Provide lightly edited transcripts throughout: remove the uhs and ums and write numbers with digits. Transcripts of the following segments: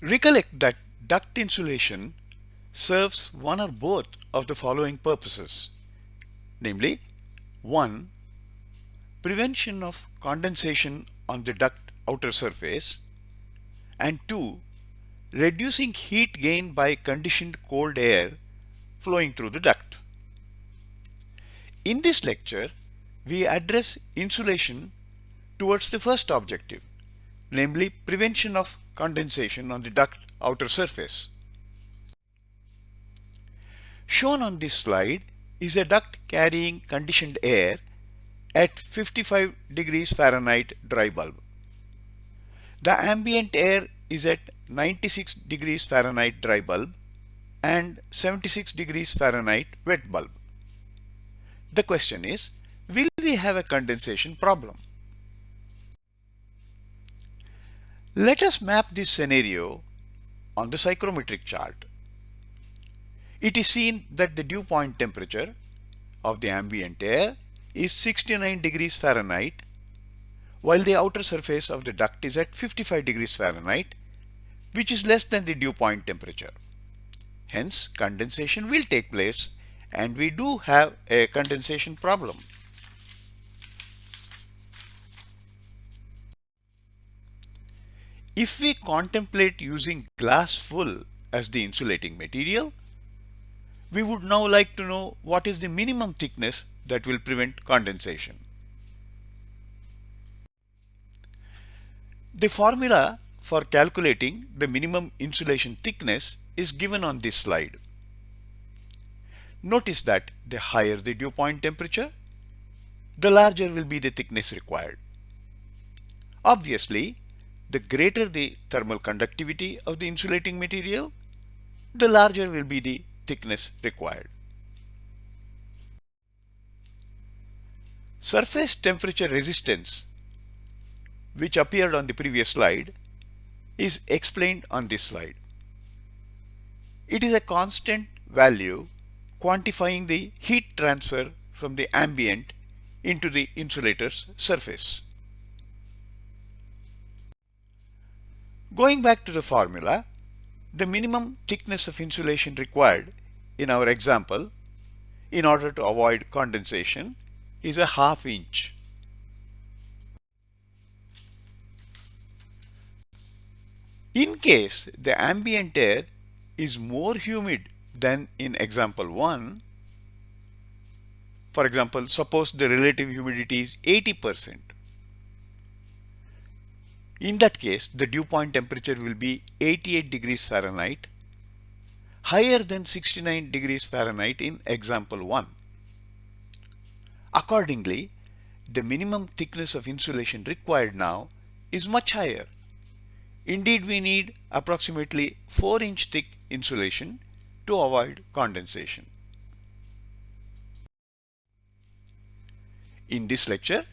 Recollect that duct insulation serves one or both of the following purposes, namely 1. Prevention of condensation on the duct outer surface, and 2. Reducing heat gain by conditioned cold air flowing through the duct. In this lecture, we address insulation towards the first objective, namely prevention of condensation on the duct outer surface. Shown on this slide is a duct carrying conditioned air at 55 degrees Fahrenheit dry bulb. The ambient air is at 96 degrees Fahrenheit dry bulb and 76 degrees Fahrenheit wet bulb. The question is, will we have a condensation problem? Let us map this scenario on the psychrometric chart. It is seen that the dew point temperature of the ambient air is 69 degrees Fahrenheit, while the outer surface of the duct is at 55 degrees Fahrenheit, which is less than the dew point temperature. Hence, condensation will take place, and we do have a condensation problem. If we contemplate using glass full as the insulating material, we would now like to know what is the minimum thickness that will prevent condensation. The formula for calculating the minimum insulation thickness is given on this slide. Notice that the higher the dew point temperature, the larger will be the thickness required. Obviously, the greater the thermal conductivity of the insulating material, the larger will be the thickness required. Surface temperature resistance, which appeared on the previous slide, is explained on this slide. It is a constant value quantifying the heat transfer from the ambient into the insulator's surface. Going back to the formula, the minimum thickness of insulation required in our example in order to avoid condensation is a ½ inch. In case the ambient air is more humid than in example 1, for example, suppose the relative humidity is 80%. In that case, the dew point temperature will be 88 degrees Fahrenheit, higher than 69 degrees Fahrenheit in example 1. Accordingly, the minimum thickness of insulation required now is much higher. Indeed, we need approximately 4-inch thick insulation to avoid condensation. In this lecture,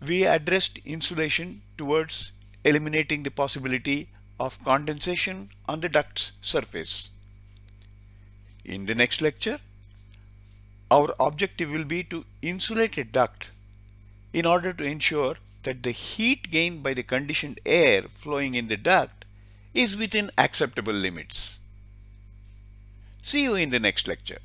we addressed insulation towards eliminating the possibility of condensation on the duct's surface. In the next lecture, our objective will be to insulate a duct in order to ensure that the heat gained by the conditioned air flowing in the duct is within acceptable limits. See you in the next lecture.